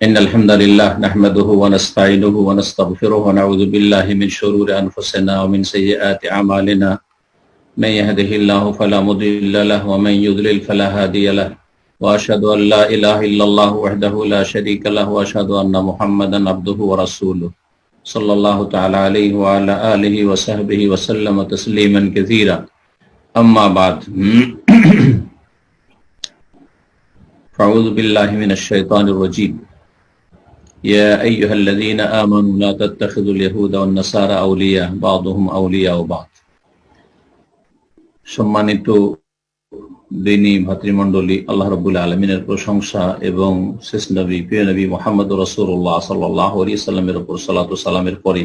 إن الحمد لله نحمده ونستعينه ونستغفره ونعوذ بالله من شرور أنفسنا ومن سيئات أعمالنا من يهده الله فلا مضل له ومن يضلل فلا هادي له وأشهد أن لا إله إلا الله وحده لا شريك له وأشهد أن محمدا عبده ورسوله صلى الله تعالى عليه وعلى آله وصحبه وسلم تسليما كثيرا أما بعد أعوذ بالله من الشيطان الرجيم يا أيها الذين آمنوا لا تتخذوا اليهود والنصارى أولياء بعضهم أولياء بعض। সম্মানিত দিনী ভাতৃমণ্ডলী, আল্লাহ রাব্বুল আলামিনের প্রশংসা এবং শেষ নবী প্রিয় নবী মুহাম্মদ রাসূলুল্লাহ সাল্লাল্লাহু আলাইহি সাল্লামের উপর সালাত ও সালামের পরে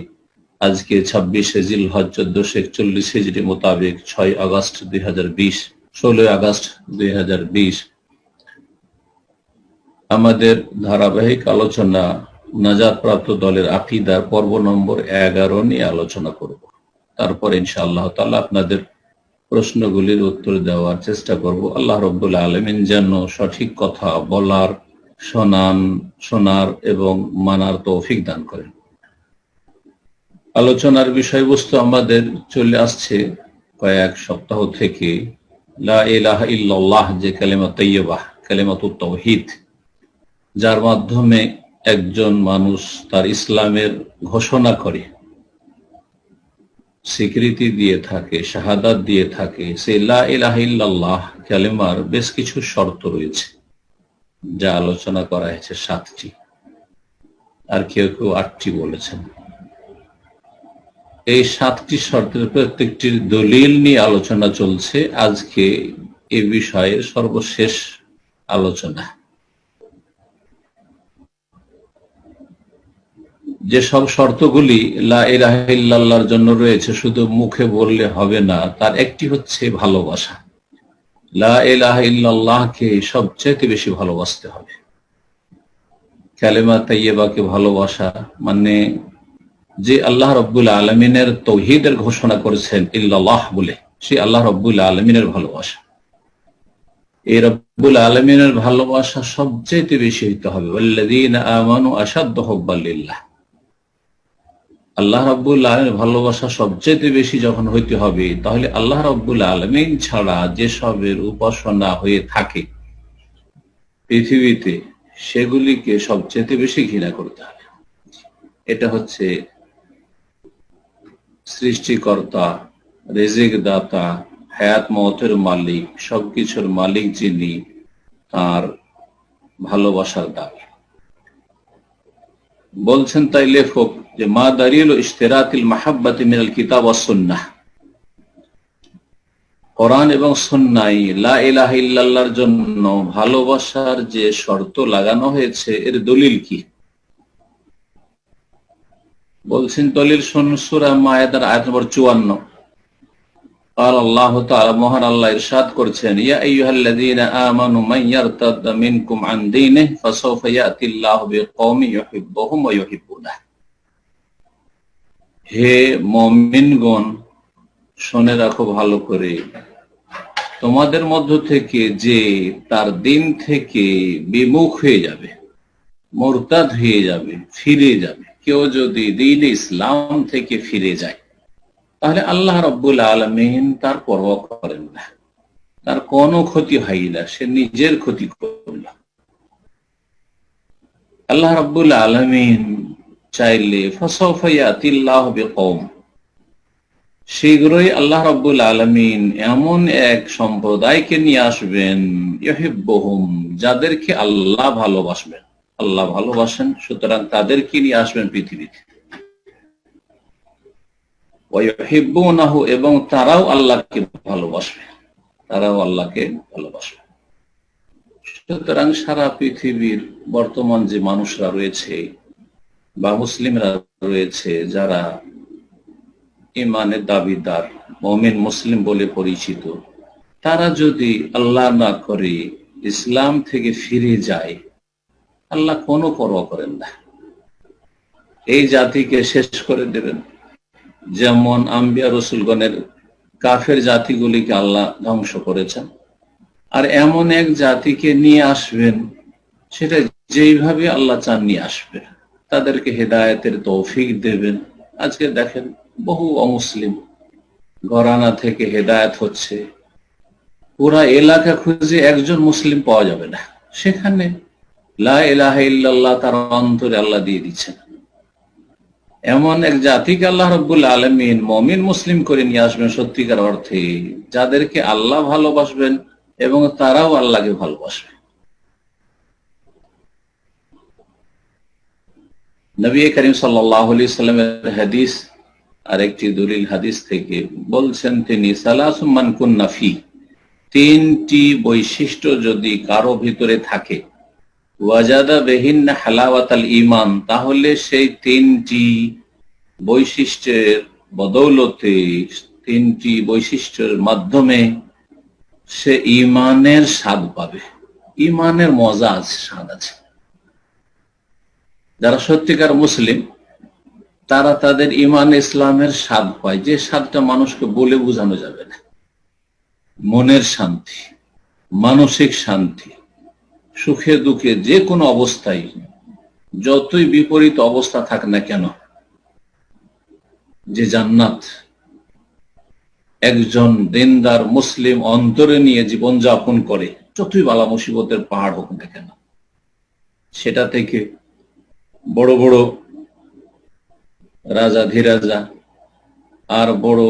আজকে 26 জিলহজ 1441 হিজরি মোতাবেক 6 আগস্ট 2020 16 আগস্ট 2020 আমাদের ধারাবাহিক আলোচনা নাজাত প্রাপ্ত দলের আকীদার পর্ব নম্বর 11 নিয়ে আলোচনা করব। তারপর ইনশাআল্লাহ তাআলা আপনাদের প্রশ্নগুলির উত্তর দেওয়ার চেষ্টা করব। আল্লাহ রাব্বুল আলামিন যেন সঠিক কথা বলার, শোনার এবং মানার তৌফিক দান করেন। আলোচনার বিষয়বস্তু আমাদের চলে আসছে কয়েক সপ্তাহ থেকে লা ইলাহা ইল্লাল্লাহ, যে কালিমা তাইয়্যিবাহ, কালিমাতুত তাওহীদ, যার মাধ্যমে একজন মানুষ তার ইসলামের ঘোষণা করে, স্বীকৃতি দিয়ে থাকে, শাহাদাত দিয়ে থাকে। সেই লা ইলাহা ইল্লাল্লাহ কালিমার বেশ কিছু শর্ত রয়েছে, যা আলোচনা করা হয়েছে 7টি, আর কেউ কেউ 8টি বলেছেন। এই 7টি শর্তের প্রত্যেকটির দলিল নিয়ে আলোচনা চলছে। আজকে এ বিষয়ের সর্বশেষ আলোচনা। যেসব শর্তগুলি লা ইলাহা ইল্লাল্লাহর জন্য রয়েছে, শুধু মুখে বললে হবে না, তার একটি হচ্ছে ভালোবাসা। লা ইলাহা ইল্লাল্লাহকে সবচেয়ে বেশি ভালোবাসতে হবে। কালেমা তাইয়্যিবাকে ভালোবাসা মানে যে আল্লাহ রাব্বুল আলামিনের তাওহীদের ঘোষণা করেছেন ইল্লাল্লাহ বলে, সেই আল্লাহ রাব্বুল আলামিনের ভালোবাসা। এই রাব্বুল আলামিনের ভালোবাসা সবচেয়ে বেশি হইতে হবে। ওয়াল্লাযীনা আমানু আশাদ্দু হুব্বান লিল্লাহ। আল্লাহ রাব্বুল আলামিনের ভালোবাসা সবচেয়ে বেশি যখন হইতে হবে, তাহলে আল্লাহ রাব্বুল আলামিন ছাড়া যেসবের উপাসনা হয়ে থাকে পৃথিবীতে, সেগুলিকে সবচেয়ে বেশি ঘৃণা করতে হবে। এটা হচ্ছে সৃষ্টিকর্তা, রিজিক দাতা, হায়াত মওতের মালিক, সবকিছুর মালিক যিনি, তার ভালোবাসার দাবি। বলছেন তাই লেখক যে মা দালিলু ইশতিরাতিল মাহাব্বাতি মিনাল কিতাব ওয়াস সুন্নাহ, কোরআন এবং সুন্নাহয় লা ইলাহা ইল্লাল্লাহর জন্য ভালোবাসার যে শর্ত লাগানো হয়েছে, এর দলিল কি? বলছেন দলিল শুনুন, সূরা মায়েদার আয়াত নম্বর 54। قال الله تعالى, মহান আল্লাহ ইরশাদ করছেন, ইয়া আইয়ুহাল্লাযীনা আমানু মান ইয়ারতাদ্দা মিনকুম আন দীনিহি ফাসাউফা ইয়াতিল্লাহু বিকওমিন ইউহিব্বুহুম ওয়া ইউহিব্বুনাহু। হে মুমিনগণ, শুনে রাখো ভালো করে, তোমাদের মধ্য থেকে যে তার দিন থেকে বিমুখ হয়ে যাবে, মুরতাদ হয়ে যাবে, ফিরে যাবে, কেউ যদি দ্বীন ইসলাম থেকে ফিরে যায়, তাহলে আল্লাহ রাব্বুল আলামিন তার পরোয়া করেন না, তার কোনো ক্ষতি হয় না, সে নিজের ক্ষতি করল। আল্লাহ রাব্বুল আলামিন চাইলে ফাসাউফা ইয়াতিল্লাহু বিকওম, শীঘ্রই আল্লাহ রাব্বুল আলামিন এমন এক সম্প্রদায়কে নিয়ে আসবেন, ইউহিব্বুহুম, যাদেরকে আল্লাহ ভালোবাসবেন। আল্লাহ ভালোবাসেন, সুতরাং তাদেরকে নিয়ে আসবেন পৃথিবীতে। ওয়া ইউহিব্বুনাহু, এবং তারাও আল্লাহকে ভালোবাসবে, তারাও আল্লাহকে ভালোবাসবে। সুতরাং সারা পৃথিবীর বর্তমান যে মানুষরা রয়েছে বা মুসলিমরা রয়েছে, যারা ইমানের দাবিদার, মুমিন মুসলিম বলে পরিচিত, তারা যদি আল্লাহ না করে ইসলাম থেকে ফিরে যায়, আল্লাহ কোনো পরোয়া করেন না, এই জাতিকে শেষ করে দেবেন। যেমন আম্বিয়া রসুলগণের কাফের জাতিগুলিকে আল্লাহ ধ্বংস করেছেন, আর এমন এক জাতিকে নিয়ে আসবেন, সেটা যেইভাবে আল্লাহ চান নিয়ে আসবে, তাদেরকে হেদায়েতের তৌফিক দেবেন। আজকে দেখেন বহু অমুসলিম ঘরানা থেকে হেদায়েত হচ্ছে, পুরা এলাকা খুঁজে একজন মুসলিম পাওয়া যাবে না, সেখানে লা ইলাহা ইল্লাল্লাহ তার অন্তরে আল্লাহ দিয়ে দিচ্ছেন। এমন এক জাতিকে আল্লাহ রাব্বুল আলামিন মুমিন মুসলিম করে নিয়ে আসবেন সত্যিকার অর্থে, যাদেরকে আল্লাহ ভালোবাসবেন এবং তারাও আল্লাহকে ভালোবাসবে। নবী করিম সাল্লাল্লাহু আলাইহি সাল্লামের হাদিস, আরেকটি দলিল হাদিস থেকে বলছেন তিনি, সালাসুম মান কুন্না ফি, তিনটি বৈশিষ্ট্য যদি কারো ভিতরে থাকে, ওয়াজাদা বিহিন্না হালাওয়াতাল ঈমান, তাহলে সেই তিনটি বৈশিষ্ট্যের বদৌলতে, তিনটি বৈশিষ্ট্যের মাধ্যমে সে ঈমানের স্বাদ পাবে। ঈমানের মজা আছে, স্বাদ আছে। যারা সত্যিকার মুসলিম তারা তাদের ঈমান ইসলামের স্বাদ পায়, যে স্বাদটা মানুষকে বলে বোঝানো যাবে না। মনের শান্তি, মানসিক শান্তি, সুখে দুঃখে যে কোনো অবস্থায়, যতই বিপরীত অবস্থা থাক না কেন, যে জান্নাত একজন দিনদার মুসলিম অন্তরে নিয়ে জীবন যাপন করে, যতই বালা মুসিবতের পাহাড় হোক না কেন, সেটা থেকে বড় বড় রাজা ধীরাজা আর বড়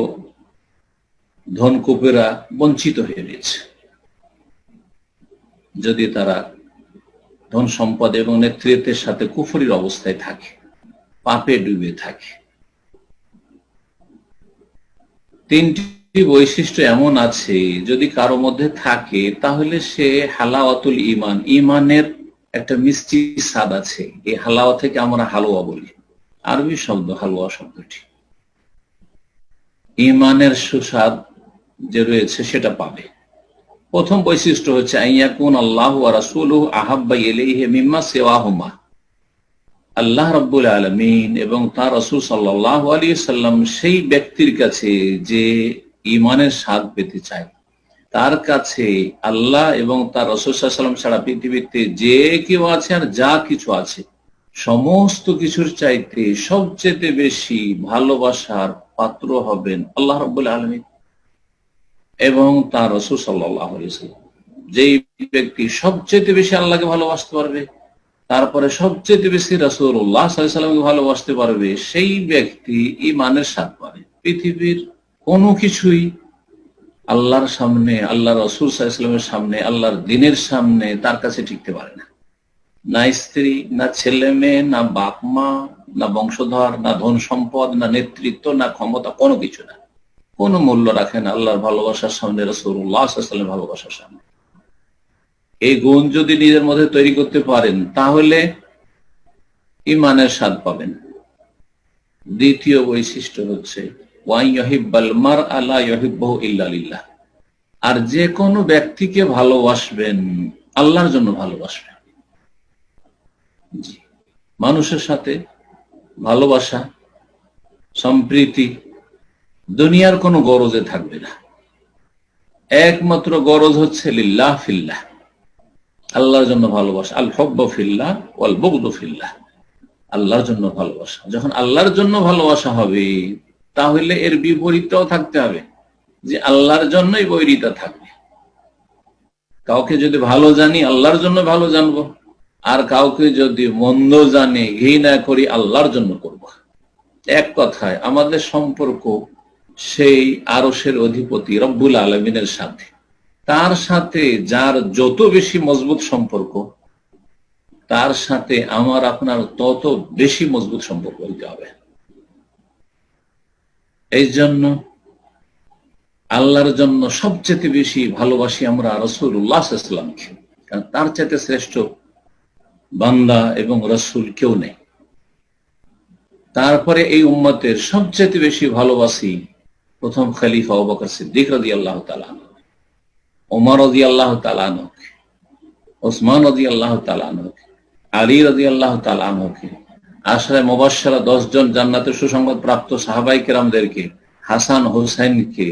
ধনকুপেরা বঞ্চিত হয়ে গেছে, যদি তারা ধন সম্পদ এবং নেতৃত্বের সাথে কুফরির অবস্থায় থাকে, পাপে ডুবে থাকে। তিনটি বৈশিষ্ট্য এমন আছে যদি কারো মধ্যে থাকে, তাহলে সে হালাওয়াতুল ঈমান, ঈমানের একটা মিষ্টি স্বাদ আছে। এই হালাওয়া থেকে আমরা হালুয়া বলি, আরবি শব্দ হালুয়া শব্দটি। ঈমানের সুস্বাদ যে রয়েছে সেটা পাবে। প্রথম বৈশিষ্ট্য হচ্ছে আইয়াকুন আল্লাহু ওয়া রাসূলুহু আহাব্বা ইলাইহি মিম্মা সিওয়াহুমা, আল্লাহ রাব্বুল আলামিন এবং তার রাসূল সাল্লাল্লাহু আলাইহি সাল্লাম সেই ব্যক্তির কাছে যে ঈমানের স্বাদ পেতে চায়, তার কাছে আল্লাহ এবং তার রাসূল সাল্লাল্লাহু আলাইহি সাল্লাম ছাড়া পৃথিবীতে যে কেউ আছে আর যা কিছু আছে, সমস্ত কিছুর চাইতে সবচেয়ে বেশি ভালোবাসার পাত্র হবেন আল্লাহ রাব্বুল আলামিন এবং তার রাসূল সাল্লাল্লাহু আলাইহি সাল্লাম। যেই ব্যক্তি সবচেয়ে বেশি আল্লাহকে ভালোবাসতে পারবে, তারপরে সবচেয়ে বেশি রাসূলুল্লাহ সাল্লাল্লাহু আলাইহি সাল্লামকে ভালোবাসতে পারবে, সেই ব্যক্তি ঈমানের স্বাদ পাবে। পৃথিবীর কোনো কিছুই আল্লাহর সামনে, আল্লাহ রাসূল সাল্লাল্লাহু আলাইহি সাল্লামের সামনে, আল্লাহর দ্বীনের সামনে তার কাছে টিকতে পারে না। না স্ত্রী, না ছেলে মেয়ে, না বাপ মা, না বংশধর, না ধন সম্পদ, না নেতৃত্ব, না ক্ষমতা, কোনো কিছু না, কোনো মূল্য রাখে না আল্লাহর ভালোবাসার সামনে, রাসূলুল্লাহ সাল্লাল্লাহু আলাইহি সাল্লামের ভালোবাসার সামনে। এই গুণ যদি নিজের মধ্যে তৈরি করতে পারেন, তাহলে ঈমানের স্বাদ পাবেন। দ্বিতীয় বৈশিষ্ট্য হচ্ছে ওয়া ইউহিব্বাল মারআ লা ইউহিব্বুহু ইল্লা লিল্লাহ, আর যে কোনো ব্যক্তিকে ভালোবাসবেন আল্লাহর জন্য ভালোবাসবেন। মানুষের সাথে ভালোবাসা, সম্প্রীতি দুনিয়ার কোনো গরজে থাকবে না, একমাত্র গরজ হচ্ছে লিল্লাহ ফিল্লাহ, আল্লাহর জন্য ভালোবাসা। আল হুব্বু ফিল্লাহ ওয়াল বুগদু ফিল্লাহ, আল্লাহর জন্য ভালোবাসা। যখন আল্লাহর জন্য ভালোবাসা হবে, তাহলে এর বিপরীতটাও থাকতে হবে, যে আল্লাহর জন্যই বৈরিতা থাকবে। কাউকে যদি ভালো জানি আল্লাহর জন্য ভালো জানবো, আর কাউকে যদি মন্দ জানি, ঘৃণা করি, আল্লাহর জন্য করব। এক কথায় আমাদের সম্পর্ক সেই আরশের অধিপতি রব্বুল আলামিনের সাথে, তার সাথে যার যত বেশি মজবুত সম্পর্ক, তার সাথে আমার আপনার তত বেশি মজবুত সম্পর্ক হইতে হবে। এই জন্য আল্লাহর জন্য সবচেয়ে বেশি ভালোবাসি আমরা রাসূলুল্লাহ সাল্লাল্লাহু আলাইহি ওয়াসাল্লামকে, কারণ তার চাইতে শ্রেষ্ঠ বান্দা এবং রাসূল কেউ নেই। তারপরে এই উম্মতের সবচেয়ে বেশি ভালোবাসি প্রথম খলিফা আবু বকর সিদ্দিক রাদিয়াল্লাহু তাআলা আনহু, ওমর রাদিয়াল্লাহু তাআলা আনহু, ওসমান রাদিয়াল্লাহু তাআলা আনহু, আলী রাদিয়াল্লাহু তাআলা আনহুকে, আশরায়ে মুবাশশারা 10 জন জান্নাতের সুসংবাদ প্রাপ্ত সাহাবায়ে কেরামদেরকে, হাসান হোসেনকে,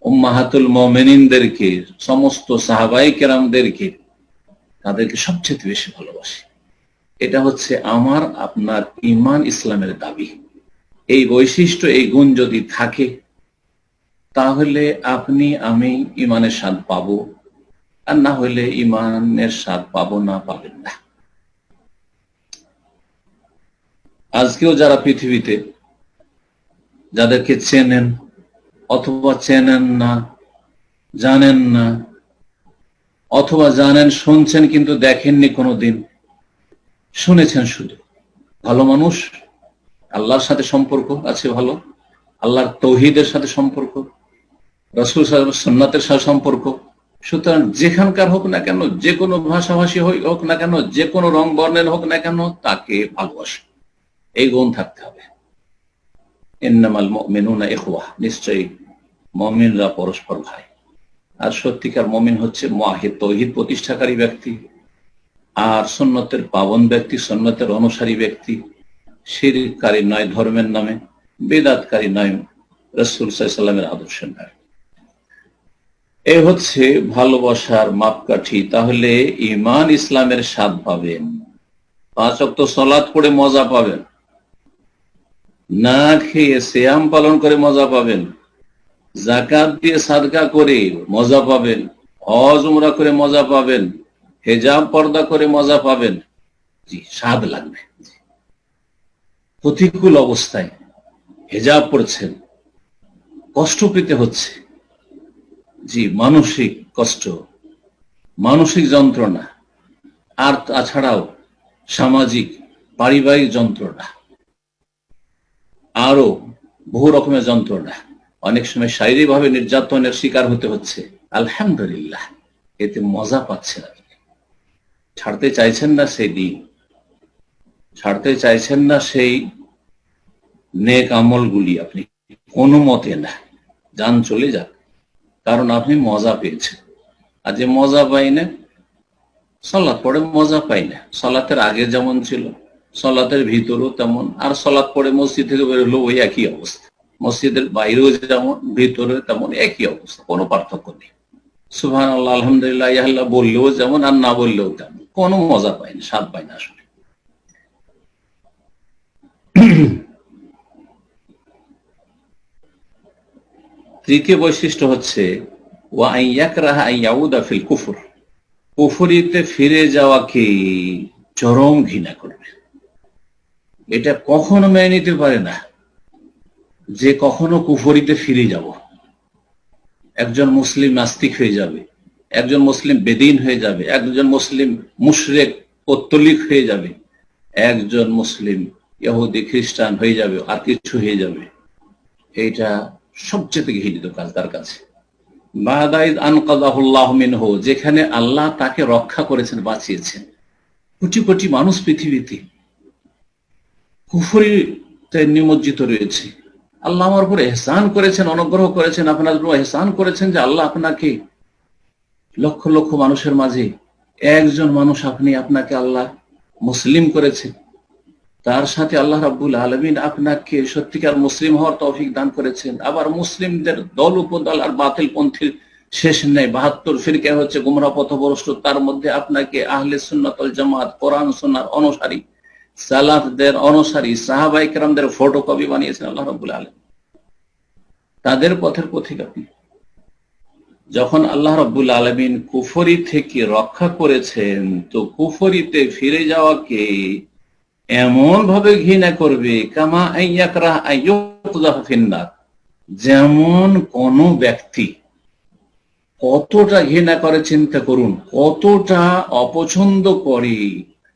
উম্মাহাতুল মুমিনিনদেরকে, সমস্ত সাহাবায়ে কেরামদেরকে, তাদেরকে সবচেয়ে বেশি ভালোবাসি। এটা হচ্ছে আমার আপনার ঈমান ইসলামের দাবি। এই বৈশিষ্ট্য, এই গুণ যদি থাকে, তাহলে আপনি আমি ঈমানের স্বাদ পাবো, আর না হলে ঈমানের স্বাদ পাবো না, পাবেন না। আজকেও যারা পৃথিবীতে, যাদেরকে চেনেন অথবা চেনেন না, জানেন না, অথবা জানেন শুনছেন কিন্তু দেখেননি কোনোদিন, শুনেছেন শুধু, ভালো মানুষ, আল্লাহর সাথে সম্পর্ক আছে ভালো, আল্লাহর তৌহিদের সাথে সম্পর্ক, রাসূল সাল্লাল্লাহু আলাইহি ওয়াসাল্লামের সুন্নাতের সাথে সম্পর্ক, সুতরাং যেখানকার হোক না কেন, যে কোনো ভাষাভাষী হোক না কেন, যে কোনো রং বর্ণের হোক না কেন, তাকে ভালোবাসে। এই গুণ থাকতে হবে। ইন্নামাল মুমিনুনা ইখওয়াহ, নিশ্চয়ই মুমিনরা পরস্পর ভাই। আর সত্যিকার মুমিন হচ্ছে মুআহিদ, তৌহিদ প্রতিষ্ঠাকারী ব্যক্তি, আর সুন্নতের পাবন ব্যক্তি, সুন্নতের অনুসারী ব্যক্তি, শিরককারী নয় ধর্মের নামে, বিদআতকারী নয় রাসূল সাল্লাল্লাহু আলাইহি ওয়াসাল্লামের আদর্শের নামে। এই হচ্ছে ভালোবাসার মাপকাঠি। তাহলে ঈমান ইসলামের স্বাদ পাবেন, 5 ওয়াক্ত সালাত পড়ে মজা পাবেন, না খেয়ে সিয়াম পালন করে মজা পাবেন, যাকাত দিয়ে সাদকা করে মজা পাবেন, হজ উমরা করে মজা পাবেন, হিজাব পর্দা করে মজা পাবেন। জি, স্বাদ লাগবে। প্রতিকূল অবস্থায় হিজাব পড়ছেন, কষ্ট পেতে হচ্ছে, জি, মানসিক কষ্ট, মানসিক যন্ত্রণা, আর তাছাড়াও সামাজিক পারিবারিক যন্ত্রণা, আরো বহু রকমের যন্ত্রণা, অনেক সময় শারীরিকভাবে নির্যাতনের শিকার হতে হচ্ছে। আলহামদুলিল্লাহ, এতে মজা পাচ্ছেন আপনি, ছাড়তে চাইছেন না সেই দিন, ছাড়তে চাইছেন না সেই নেক আমলগুলি, আপনি কোনো মতে না, যান চলে যাক, কারণ আপনি মজা পেয়েছেন। আর যে মজা পাই না, সালাত পড়ে মজা পাই না, সালাতের আগে যেমন ছিল সালাতের ভিতরেও তেমন, আর সালাত পড়ে মসজিদ থেকে বেরোলো ওই একই অবস্থা, মসজিদের বাইরেও যেমন ভিতরে তেমন একই অবস্থা, কোনো পার্থক্য নেই। সুবহানাল্লাহ, আলহামদুলিল্লাহ, ইয়া আল্লাহ বললেও যেমন আর না বললেও তেমন, কোনো মজা পাই না, স্বাদ পাই না আসলে। তৃতীয় বৈশিষ্ট্য হচ্ছে ওয়া আন ইয়াকরাহা আন ইয়াউদা ফিল কুফর, কুফরিতে ফিরে যাওয়াকে চরম ঘৃণা করবে। এটা কখনো মেনে নিতে পারে না যে কখনো কুফরিতে ফিরে যাব। একজন মুসলিম নাস্তিক হয়ে যাবে, একজন মুসলিম বেদিন হয়ে যাবে, একজন মুসলিম মুশরিক পত্তলিক হয়ে যাবে, একজন মুসলিম ইহুদি খ্রিস্টান হয়ে যাবে, আর কিছু হয়ে যাবে। এইটা সবচেয়ে ঘৃণিত কাজ তার কাছে। বাদাইদ আনকাযাহুল্লাহু মিনহু, যেখানে আল্লাহ তাকে রক্ষা করেছেন, বাঁচিয়েছেন। কোটি কোটি মানুষ পৃথিবীতে কুফরিতে নিমজ্জিত রয়েছে। আল্লাহ আমার উপর ইহসান করেছেন, অনুগ্রহ করেছেন, আপনার উপর ইহসান করেছেন যে আল্লাহ আপনাকে লক্ষ লক্ষ মানুষের মাঝে একজন মানুষ আপনাকে আল্লাহ মুসলিম করেছেন। তার সাথে আল্লাহ রাব্বুল আলামিন আপনাকে সত্যিকার মুসলিম হওয়ার তৌফিক দান করেছেন। আবার মুসলিমদের দল উপদল আর বাতিল পন্থীর শেষ নেই, 72 ফিরকা হচ্ছে গুমরাহ পথভ্রষ্ট, তার মধ্যে আপনাকে আহলে সুন্নাত ওয়াল জামাত, কোরআন সুন্নাহর অনুসারী, সালাফদের অনুসারী, সাহাবায়ে কেরামদের ফটোকপি বানিয়েছেন আল্লাহ রাব্বুল আলামিন, তাদের পথের পথিক আপনি। যখন আল্লাহ রাব্বুল আলামিন কুফরি থেকে রক্ষা করেছেন, তো কুফরিতে ফিরে যাওয়াকে এমন ভাবে ঘৃণা করবে, কামা আইয়াকরাহ আইয়ুকযাফা ফিন্নার, যেমন কোন ব্যক্তি কতটা ঘৃণা করে চিন্তা করুন, কতটা অপছন্দ করে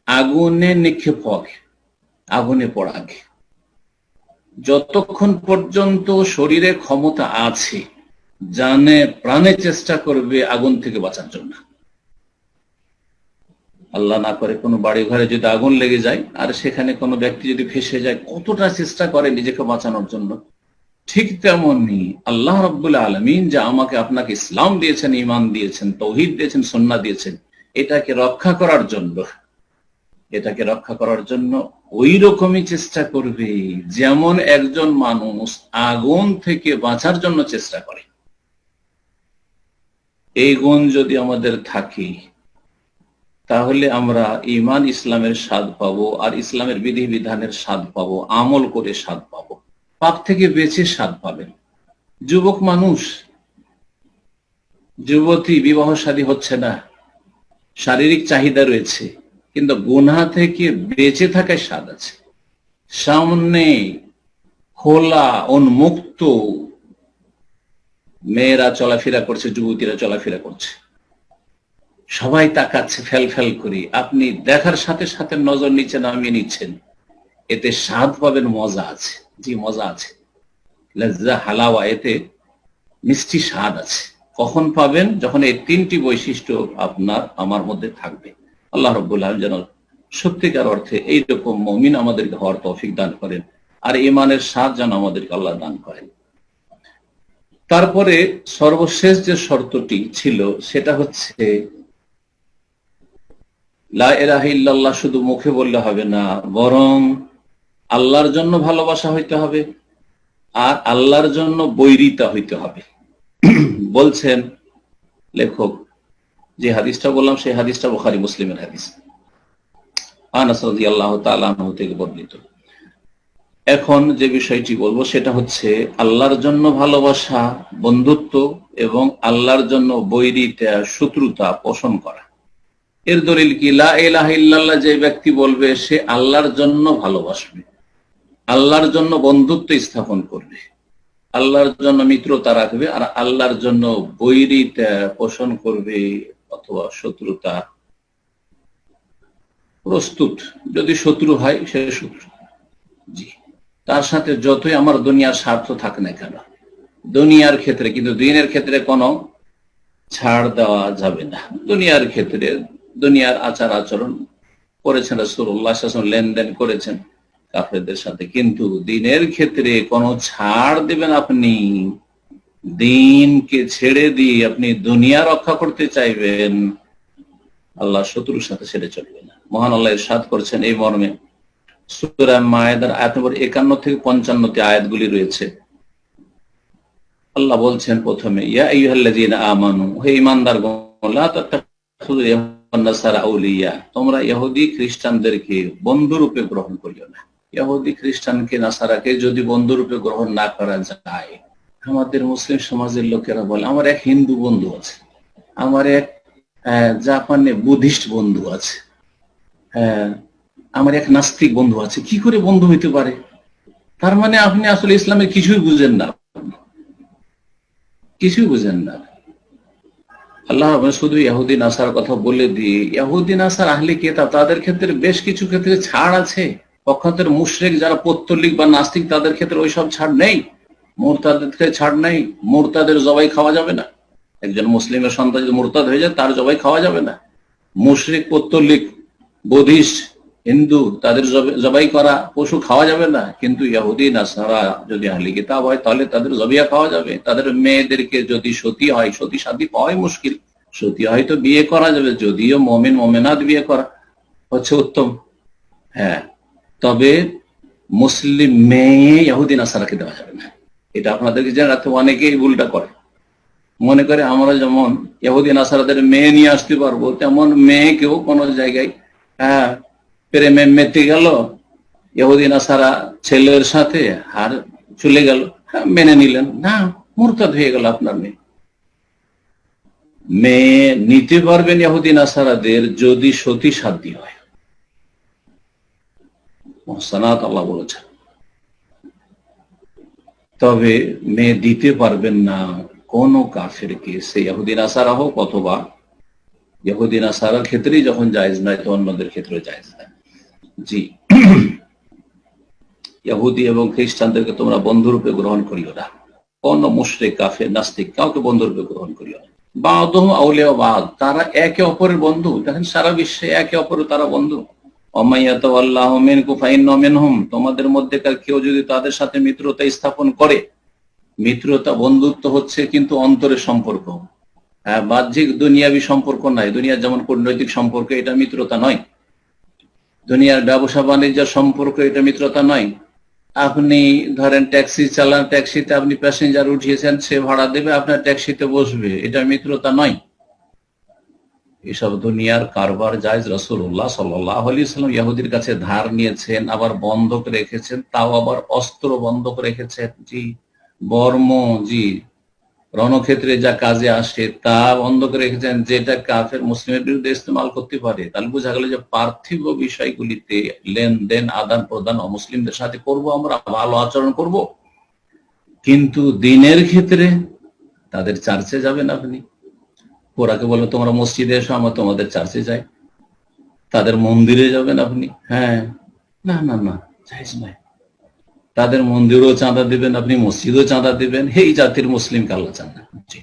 আগুনে নিক্ষেপ হওয়াকে, আগুনে পড়াকে। যতক্ষণ পর্যন্ত শরীরে ক্ষমতা আছে, জানে প্রাণে চেষ্টা করবে আগুন থেকে বাঁচার জন্য। আল্লাহ না করে কোনো বাড়ি ঘরে যদি আগুন লেগে যায় আর সেখানে কোনো ব্যক্তি যদি ফেঁসে যায়, কতটা চেষ্টা করে নিজেকে বাঁচানোর জন্য। ঠিক তেমনি আল্লাহ রাব্বুল আলামিন যা আমাকে আপনাকে ইসলাম দিয়েছেন, ঈমান দিয়েছেন, তৌহিদ দিয়েছেন, সুন্নাহ দিয়েছেন, এটাকে রক্ষা করার জন্য, এটাকে রক্ষা করার জন্য ওই রকমই চেষ্টা করবে যেমন একজন মানুষ আগুন থেকে বাঁচার জন্য চেষ্টা করে। এই গুণ যদি আমাদের থাকে, তাহলে আমরা ঈমান ইসলামের স্বাদ পাবো, আর ইসলামের বিধিবিধানের স্বাদ পাবো, আমল করে স্বাদ পাবো, পাপ থেকে বেঁচে স্বাদ পাবেন। যুবক মানুষ, যুবতী বিবাহ শাদী হচ্ছে না, শারীরিক চাহিদা রয়েছে, কিন্তু গুনাহ থেকে বেঁচে থাকায় স্বাদ আছে। সামনে খোলা উন্মুক্ত মেয়েরা চলাফেরা করছে, যুবতীরা চলাফেরা করছে, সবাই তাকাচ্ছে ফেল ফেল করে, আপনি দেখার সাথে সাথে নজর নিচে নামিয়ে নিচ্ছেন, এতে স্বাদ পাবেন, মজা আছে। জি, মজা আছে, লজ্জা হালাওয়া, এতে মিষ্টি স্বাদ আছে। কখন পাবেন? যখন এই তিনটি বৈশিষ্ট্য আপনার আমার মধ্যে থাকবে। আল্লাহ রাব্বুল আলামিন যেন সত্যিকার অর্থে এইরকম মুমিন আমাদেরকে হওয়ার তৌফিক দান করেন, আর ঈমানের স্বাদ যেন আমাদেরকে আল্লাহ দান করেন। তারপরে সর্বশেষ যে শর্তটি ছিল সেটা হচ্ছে লা ইলাহা ইল্লাল্লাহ শুধু মুখে বললে হবে না, বরং আল্লাহর জন্য ভালোবাসা হইতে হবে, আর আল্লাহর জন্য বৈরিতা হইতে হবে। বলছেন লেখক, যে হাদিসটা বললাম সেই হাদিসটা বুখারী মুসলিমের হাদিস, আনাস রাদিয়াল্লাহু তাআলা আনহু থেকে বর্ণিত। এখন যে বিষয়টি বলবো সেটা হচ্ছে আল্লাহর জন্য ভালোবাসা, বন্ধুত্ব, এবং আল্লাহর জন্য বৈরিতা, শত্রুতা পোষণ করা। এর দলিল কি? লা ইলাহা ইল্লাল্লাহ যে ব্যক্তি বলবে সে আল্লাহর জন্য ভালোবাসবে, আল্লাহর জন্য বন্ধুত্ব স্থাপন করবে, আল্লাহর জন্য মিত্রতা রাখবে, আর আল্লাহর জন্য বৈরিতা পোষণ করবে অথবা শত্রুতা প্রস্তুত। যদি শত্রু হয় সে শত্রু, জি, তার সাথে যতই আমার দুনিয়ার স্বার্থ থাকে না কেন, দুনিয়ার ক্ষেত্রে, কিন্তু দিনের ক্ষেত্রে কোনো ছাড় দেওয়া যাবে না। দুনিয়ার ক্ষেত্রে দুনিয়ার আচার আচরণ করেছেন রাসূলুল্লাহ সাল্লাল্লাহু আলাইহি ওয়াসাল্লাম, লেনদেন করেছেন কাফেরদের সাথে, কিন্তু দিনের ক্ষেত্রে কোনো ছাড় দিবেন আপনি? দিনকে ছেড়ে দিয়ে আপনি দুনিয়া রক্ষা করতে চাইবেন, আল্লাহ শত্রুর সাথে ছেড়ে চলবে না। মহান আল্লাহ ইরশাদ করছেন এই মর্মে, সূরা মায়েদার আয়াত নম্বর 51 থেকে 55 আয়াতগুলি রয়েছে। আল্লাহ বলছেন প্রথমে, ইয়া আইয়ুহাল্লাযীনা আমানু, হে ঈমানদারগণ, লা তাত্তাখিযুল ইয়াহুদা নাসারা আউলিয়া, তোমরা ইহুদি খ্রিস্টানদেরকে বন্ধুরূপে গ্রহণ করিও না। ইহুদি খ্রিস্টানকে, নাসারাকে যদি বন্ধুরূপে গ্রহণ না করা যায়, আমাদের মুসলিম সমাজের লোকেরা বলে আমার এক হিন্দু বন্ধু আছে, আমার এক জাপানে বুদ্ধিস্ট বন্ধু আছে, আমার এক নাস্তিক বন্ধু আছে। কি করে বন্ধু হইতে পারে? তার মানে আপনি আসলে ইসলামের কিছুই বুঝেন না, কিছুই বুঝেন না। আল্লাহ শুধু ইহুদি নাসার কথা বলে দিয়ে, ইহুদি নাসার আহলে কিতাব তাদের ক্ষেত্রে বেশ কিছু ক্ষেত্রে ছাড় আছে। পক্ষান্তরে মুশরিক যারা পৌত্তলিক বা নাস্তিক তাদের ক্ষেত্রে ওইসব ছাড় নেই, মুরতাদের ছাড় নেই। মুরতাদের জবাই খাওয়া যাবে না, একজন মুসলিমের সন্তান যদি মুরতাদ হয়ে যায় তার জবাই খাওয়া যাবে না। মুশরিক, পৌত্তলিক, বুদ্ধিস্ট, হিন্দু তাদের জবাই করা পশু খাওয়া যাবে না, কিন্তু ইহুদি নাসারা যদি আহলে কিতাব হয় তাহলে তাদের জবিয়া খাওয়া যাবে। তাদের মেয়েদেরকে যদি সতী হয়, সতী সাথী পাওয়াই মুশকিল, সতী হয়তো বিয়ে করা যাবে, যদিও মুমিন মুমিনাত বিয়ে করা হচ্ছে উত্তম, হ্যাঁ, তবে মুসলিম মেয়ে ইহুদি নাসারাকে দেওয়া যাবে না। এটা আপনাদেরকে জেনে রাখতে, অনেকেই ভুলটা করে, মনে করে আমরা যেমন ইহুদি নাসারাদের মেয়ে নিয়ে আসতে পারবো, তেমন মেয়েকেও কোন জায়গায় প্রেমে মেতে গেল ইহুদি নাসারা ছেলের সাথে, আর চলে গেল, মেনে নিলেন না, মুরতাদ হয়ে গেল আপনার মেয়ে। মেয়ে নিতে পারবেন ইহুদি নাসারাদের যদি সতী সাধ্য হয়, মুহসানাত আল্লাহ বলেছেন, তবে মেয়ে দিতে পারবেন না কোন কাফেরকে, সে ইহুদি নাসারা হোক অথবা ইহুদি নাসারার ক্ষেত্রেই যখন জায়েজ নয় তো অন্যদের ক্ষেত্রে জায়েজ নয়। জি, ইহুদি এবং খ্রিস্টানদেরকে তোমরা বন্ধুরূপে গ্রহণ করিও না, কোন মুশরিক, কাফের, নাস্তিক কাউকে বন্ধুরূপে গ্রহণ করিও না। বাদুহুম আউলিয়া বাদ, তারা একে অপরের বন্ধু। দেখেন সারা বিশ্বে একে অপরের তারা বন্ধু। ওয়ামাইয়াতাওয়াল্লাহু মিনকুম ফাইন্নাহু মিনহুম, তোমাদের মধ্যেকার কেউ যদি তাদের সাথে মিত্রতা স্থাপন করে, মিত্রতা বন্ধুত্ব হচ্ছে কিন্তু অন্তরের সম্পর্ক, বাহ্যিক দুনিয়াবি সম্পর্ক নাই। দুনিয়ার যেমন কূটনৈতিক সম্পর্ক, এটা মিত্রতা নয়। দুনিয়ার ব্যবসা বাণিজ্যের সম্পর্ক, এটা মিত্রতা নয়। আপনি ধরেন ট্যাক্সি চালান, ট্যাক্সিতে আপনি প্যাসেঞ্জার উঠিয়েছেন, সে ভাড়া দেবে, আপনার ট্যাক্সিতে বসবে, এটা মিত্রতা নয়। এসব দুনিয়ার কারবার জায়েজ। রাসূলুল্লাহ সাল্লাল্লাহু আলাইহি ওয়াসাল্লাম ইহুদির কাছে ধার নিয়েছেন, আবার বন্ধক রেখেছেন, তাও আবার অস্ত্র বন্ধক রেখেছেন, জি, বর্ম, জি, রণক্ষেত্রে যা কাজে আসে তা বন্ধক রেখেছেন, যেটা কাফের মুসলিমের বিরুদ্ধে ইস্তেমাল করতে পারে। তাহলে বোঝা গেল যে পার্থিব বিষয়গুলিতে লেনদেন আদান প্রদান অমুসলিমদের সাথে করব, আমরা ভালো আচরণ করব, কিন্তু দিনের ক্ষেত্রে তাদের চার্চে যাবেন আপনি। ওরাকে বলবেন তোমরা মসজিদে এসো, আমরা তোমাদের চার্চে যাই। তাদের মন্দিরে যাবেন আপনি, হ্যাঁ, না না না, জায়েজ নয়। তাদের মন্দিরও চাঁদা দিবেন আপনি, মসজিদও চাঁদা দিবেন, এই জাতির মুসলিমকে আল্লাহ চান না। জি।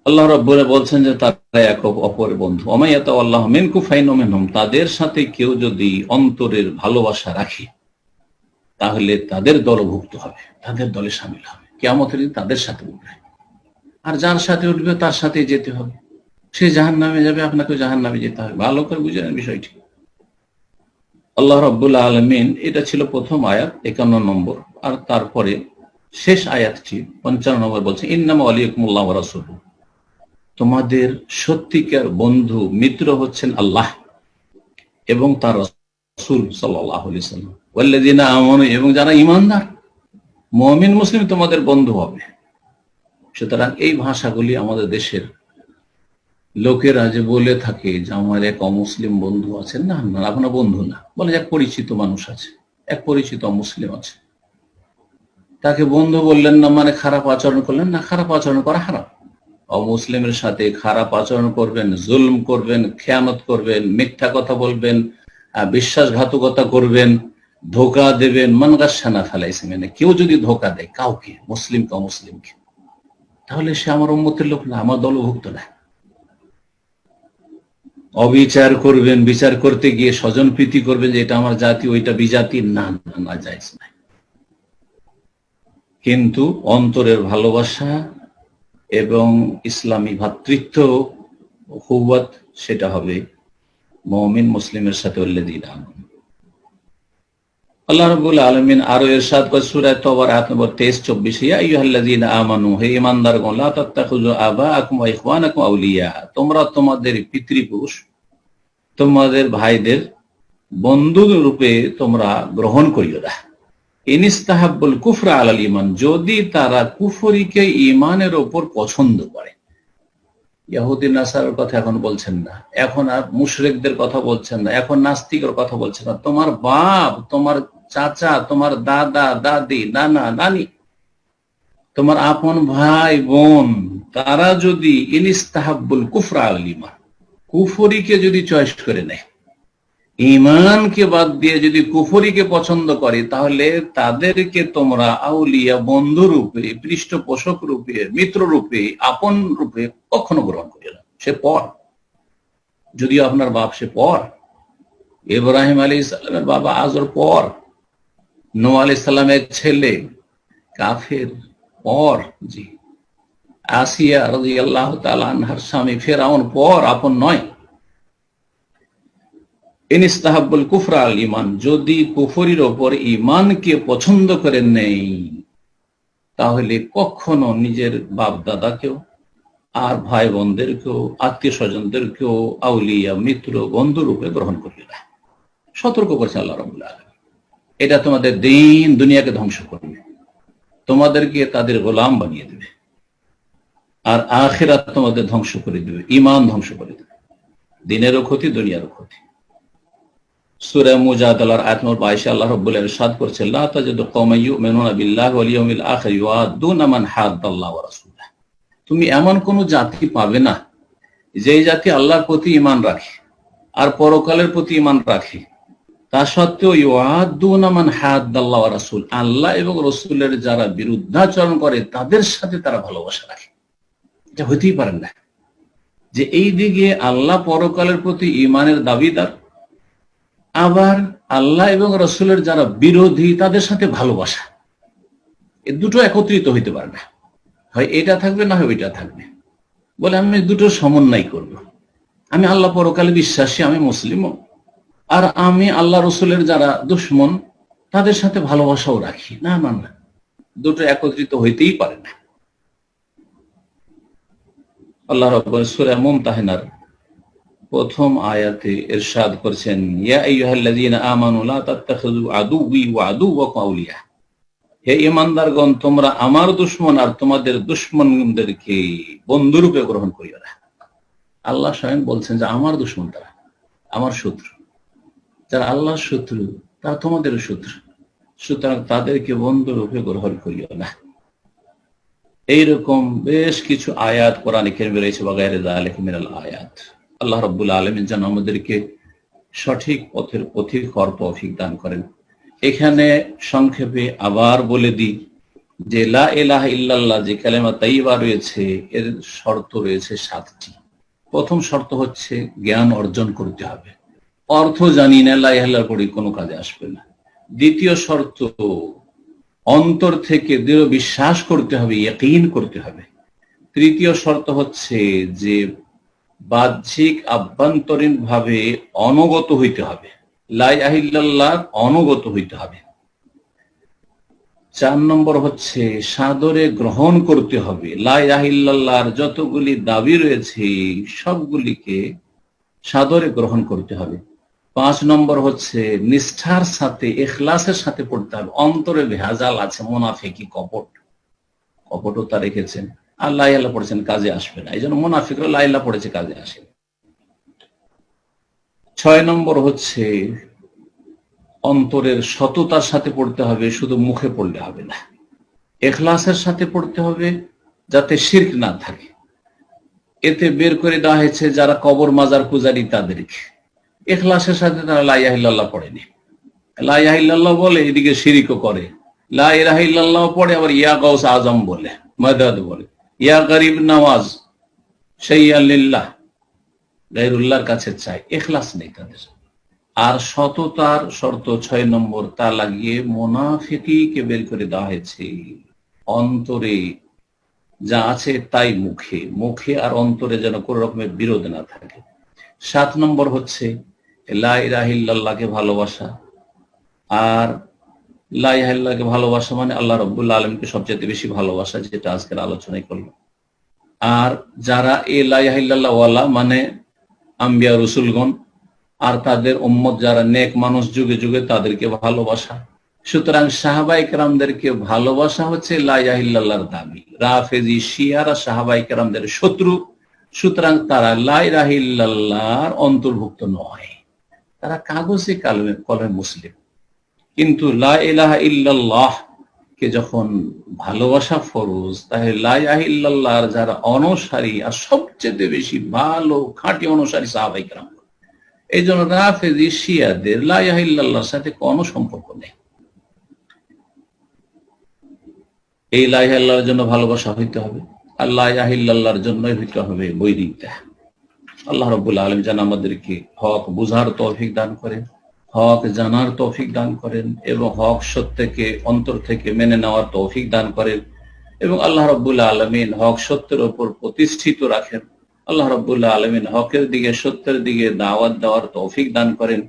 আল্লাহ রাব্বুল বলছেন যে তারা এক অপরের বন্ধু। ওমাইয়াতাওয়াল্লাহু মিনকুম ফাইন্নাহু মিনহুম, তাদের সাথে কেউ যদি অন্তরের ভালোবাসা রাখে তাহলে তাদের দলভুক্ত হবে, তাদের দলে শামিল হবে, কিয়ামতের দিন তাদের সাথে উঠবে। আর যার সাথে উঠবে তার সাথে যেতে হবে। সে জাহান্নামে যাবে, আপনাকে জাহান্নামে যেতে হবে। ভালো করে বুঝে নেন বিষয়টি। আল্লাহ রাব্বুল আলামিন, এটা ছিল প্রথম আয়াত 51 নম্বর। আর তারপরে শেষ আয়াতটি 55 নম্বর বলছে, ইন্নামা ওয়ালিয়াকুমুল্লাহু ওয়া রাসূলুহু, তোমাদের সত্যিকার বন্ধু মিত্র হচ্ছেন আল্লাহ এবং তার রাসূল সাল্লাল্লাহু আলাইহি ওয়াসাল্লাম, ওয়াল্লাযিনা আমানু, এবং যারা ঈমানদার মুমিন মুসলিম তোমাদের বন্ধু হবে। সুতরাং এই ভাষাগুলি আমাদের দেশের লোকেরা যে বলে থাকে যে আমার এক অমুসলিম বন্ধু আছে, না না, আপনার বন্ধু না, বলে এক পরিচিত মানুষ আছে, এক পরিচিত অমুসলিম আছে, তাকে বন্ধু বললেন না মানে খারাপ আচরণ করলেন না। খারাপ আচরণ করা হারাম। অমুসলিমের সাথে খারাপ আচরণ করবেন, জুলম করবেন, খেয়ানত করবেন, মিথ্যা কথা বলবেন, বিশ্বাসঘাতকতা করবেন, ধোকা দেবেন, মান গাশশানা ফালাইসা মিনহু, কেউ যদি ধোকা দেয় কাউকে, মুসলিমকে অমুসলিমকে, তাহলে সে আমার উম্মতের লোক না, আমার দলভুক্ত না। অবিচার করবেন, বিচার করতে গিয়ে স্বজন প্রীতি করবেন যে এটা আমার জাতি ওইটা বিজাতি, না না না, জায়েজ নাই। কিন্তু অন্তরের ভালোবাসা এবং ইসলামী ভ্রাতৃত্ব উখুওয়াত, সেটা হবে মুমিন মুসলিমের সাথে। আল্লাহ রাব্বুল আলামিন আরো ইরশাদ করেন সূরা তাওবার আয়াত নম্বর 23-24, ইয়া আইয়ুহাল্লাযীনা আমানু, হে ঈমানদারগণ, লা তাত্তাখিযু আবাআকুম ওয়া ইখওয়ানাকুম আউলিয়া, তোমরা তোমাদের পিতৃপুরুষ, তোমাদের ভাইদের বন্ধু রূপে তোমরা গ্রহণ করিও না। ইনিস্তাহাব্বুল কুফরা আলাল ঈমান, যদি তারা কুফরিকে ঈমানের উপর পছন্দ করে। ইহুদি নাসারার কথা এখন বলছেন না, এখন আর মুশরিকদের কথা বলছেন না, এখন নাস্তিকের কথা বলছেন না। তোমার বাপ, তোমার চাচা, তোমার দাদা দাদি, নানা নানি, তোমার আপন ভাই বোন, তারা যদি ইনিস্তাহাব্বুল কুফরা আলাল ঈমান, কুফরিকে যদি চয়েস করে নেয়, ঈমানকে বাদ দিয়ে যদি কুফরিকে পছন্দ করে, তাহলে তাদেরকে তোমরা আউলিয়া, বন্ধু রূপে, পৃষ্ঠপোষক রূপে, মিত্র রূপে, আপন রূপে কখনো গ্রহণ করিও না। সে পর, যদিও আপনার বাপ, সে পর। ইব্রাহিম আলাইহিস সালামের বাবা আজর পর, নূহ আলাইহিস সালামের ছেলে কাফের পর, জি, আসিয়া রাদিয়াল্লাহু তাআলা আনহার স্বামী ফিরআউন পর, আপন নয়। ইনিস্তাহাব্বুল কুফরা আল ঈমান, যদি কুফরির ওপর ঈমানকে পছন্দ করে নেই, তাহলে কখনো নিজের বাপ দাদাকেও, আর ভাই বোনদেরকেও, আত্মীয় স্বজনদেরকেও আউলিয়া, মিত্র, বন্ধু রূপে গ্রহণ করবে না। সতর্ক করছে আল্লাহ রাব্বুল আলামিন। এটা তোমাদের দিন দুনিয়াকে ধ্বংস করবে, তোমাদেরকে তাদের গোলাম বানিয়ে দেবে, আর আখিরাত তোমাদের ধ্বংস করে দেবে, ঈমান ধ্বংস করে দেবে। দিনেরও ক্ষতি, দুনিয়ারও ক্ষতি। সূরা মুজাদালার আয়াত নম্বর 22 আল্লাহ রাব্বুল আলামিন ইরশাদ করেছেন, লা তাজিদু কওমান ইউমিনুনা বিল্লাহি ওয়াল ইয়াউমিল আখির ইউআদুনা মান হাদ্দাল্লাহু ওয়া রাসূলুহু, তুমি এমন কোন জাতি পাবে না যে জাতি আল্লাহর প্রতি ঈমান রাখে আর পরকালের প্রতি ঈমান রাখে, তা সত্ত্বেও ইউআদুনা মান হাদ্দাল্লাহু ওয়া রাসূল, আল্লাহ এবং রাসূলের যারা বিরুদ্ধাচরণ করে তাদের সাথে তারা ভালোবাসা রাখে। এটা হতেই পারে না যে এই দিকে আল্লাহ পরকালের প্রতি ঈমানের দাবিদার, আবার আল্লাহ এবং রাসূলের যারা বিরোধী তাদের সাথে ভালোবাসা, এই দুটো একত্রিত হইতে পারে না। হয় এটা থাকবে, না হয় ওইটা থাকবে। বলে আমি দুটো সমন্বয় করব, আমি আল্লাহ পরকালে বিশ্বাসী, আমি মুসলিমও, আর আমি আল্লাহ রাসূলের যারা দুশমন তাদের সাথে ভালোবাসাও রাখি। না না না, দুটো একত্রিত হইতেই পারে না। আল্লাহ রাব্বুল সূরা মুমতাহিনার প্রথম আয়াতে ইরশাদ করেছেন, ইয়া আইয়ুহাল্লাযীনা আমানু লা তাত্তাখিযু আদুওয়ি ওয়া আদুওয়াকুম আউলিয়া। হে ঈমানদারগণ, তোমরা আমার দুশমন আর তোমাদের দুশমনদেরকে বন্ধুরূপে গ্রহণ করিও না। আল্লাহ স্বয়ং বলছেন যে আমার দুশমন তারা, আমার শত্রু। যারা আল্লাহর শত্রু তারা তোমাদের শত্রু, সুতরাং তাদেরকে বন্ধুরূপে গ্রহণ করিও না। এইরকম বেশ কিছু আয়াত কোরআনে কারিমে রয়েছে, বাগায়রে যালিকা মিনাল আয়াত। আল্লাহ রাব্বুল আলামিন যেন আমাদেরকে সঠিক পথের পথিক হওয়ার তৌফিক দান করেন। এখানে সংক্ষেপে আবার বলে দিই যে লা ইলাহা ইল্লাল্লাহ যে কালেমা তাইয়্যিবা রয়েছে, এর শর্ত রয়েছে 7টি। প্রথম শর্ত হচ্ছে জ্ঞান অর্জন করতে হবে। অর্থ জানি না, লা ইলাহা ইল্লাল্লাহ পড়ে কোনো কাজে আসবে না। দ্বিতীয় শর্ত, অন্তর থেকে দৃঢ় বিশ্বাস করতে হবে, ইয়াকিন করতে হবে। তৃতীয় শর্ত হচ্ছে যে বাহ্যিক আভ্যন্তরীণ ভাবে অনুগত হইতে হবে, লা ইলাহা ইল্লাল্লাহ অনুগত হইতে হবে। 4 নম্বর হচ্ছে সাদরে গ্রহণ করতে হবে। লা ইলাহা ইল্লাল্লাহর যতগুলি দাবি রয়েছে সবগুলিকে সাদরে গ্রহণ করতে হবে। 5 নম্বর হচ্ছে নিষ্ঠার সাথে, ইখলাসের সাথে পড়তে হবে। অন্তরে ভেজাল আছে, মুনাফিকি, কপটতা রেখেছেন আর লা ইলাহা পড়েছেন, কাজে আসবে না। এই জন্য মুনাফিকরা লা ইলাহা পড়েছে, কাজে আসে। 6 নম্বর হচ্ছে অন্তরের সততার সাথে পড়তে হবে, শুধু মুখে পড়লে হবে না। ইখলাসের সাথে পড়তে হবে, যাতে শিরক না থাকে। এতে বের করে দেওয়া হয়েছে যারা কবর মাজার পূজারী তাদেরকে। ইখলাসের সাথে তারা লা ইলাহা ইল্লাল্লাহ পড়েনি, লা ইলাহা ইল্লাল্লাহ বলে এদিকে শিরকও করে। লা ইলাহা ইল্লাল্লাহ পড়ে আবার ইয়া গাউস আজম বলে, মাদাদ বলে, ইয়া গরিব নওয়াজ, শাইয়ান লিল্লাহ, গায়রুল্লাহর কাছে চায়। ইখলাস নেই তাদের। আর সততার শর্ত 6 নম্বর, তা লাগিয়ে মুনাফিকীকে বের করে দেওয়া হয়েছে। অন্তরে যা আছে তাই মুখে আর অন্তরে যেন কোনো রকমের বিরোধ না থাকে। 7 নম্বর হচ্ছে লা ইলাহা ইল্লাল্লাহকে ভালোবাসা। আর লা ইলাহা ইল্লাল্লাহকে ভালোবাসা মানে আল্লাহ রাব্বুল আলামিনকে সবচেয়ে বেশি ভালোবাসা, যেটা আজকের আলোচনায় করলাম। আর যারা এই লা ইলাহা ইল্লাল্লাহ ওয়ালা মানে আম্বিয়া রাসূলগণ আর তাদের উম্মত যারা নেক মানুষ, যুগে যুগে তাদেরকে ভালোবাসা। সুতরাং সাহাবায়ে কেরামদেরকে ভালোবাসা হচ্ছে লা ইলাহা ইল্লাল্লাহর দাবি। রাফেজি শিয়ারা সাহাবায়ে কেরামদের শত্রু, সুতরাং তারা লা ইলাহা ইল্লাল্লাহর অন্তর্ভুক্ত নয়, তারা কাগজে কলমে মুসলিম। কিন্তু লা ইলাহা ইল্লাল্লাহ কে যখন ভালোবাসা ফরজ, তাহলে লা ইলাহা ইল্লাল্লাহর যারা অনুসারী আর সবচেয়ে বেশি ভালো খাঁটি অনুসারী সাহাবায়ে কেরাম। এই জন্য রাফেজি শিয়াদের লা ইলাহা ইল্লাল্লাহর সাথে কোনো সম্পর্ক নেই। এই লা ইলাহা ইল্লাল্লাহর জন্য ভালোবাসা হইতে হবে, আর লা ইলাহা ইল্লাল্লাহর জন্যই হইতে হবে বৈরিতা। আল্লাহ রাব্বুল আলামিন যেন আমাদেরকে হক বুঝার তৌফিক দান করেন, হক জানার তৌফিক দান করেন, এবং হক সত্যকে অন্তর থেকে মেনে নেওয়ার তৌফিক দান করেন, এবং আল্লাহ রাব্বুল আলামিন হক সত্যের উপর প্রতিষ্ঠিত রাখেন। আল্লাহ রাব্বুল আলামিন হকের দিকে, সত্যের দিকে দাওয়াত দেওয়ার তৌফিক দান করেন,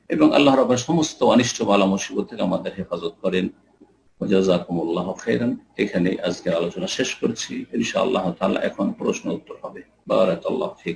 এবং আল্লাহ রাব্বুল সমস্ত অনিষ্ট বালা মুসিবত থেকে আমাদের হেফাজত করেন। জাযাকুমুল্লাহু খাইরান। এখানে আজকের আলোচনা শেষ করছি। ইনশাআল্লাহ তাআলা এখন প্রশ্ন উত্তর হবে। বারাকাল্লাহু ফিক।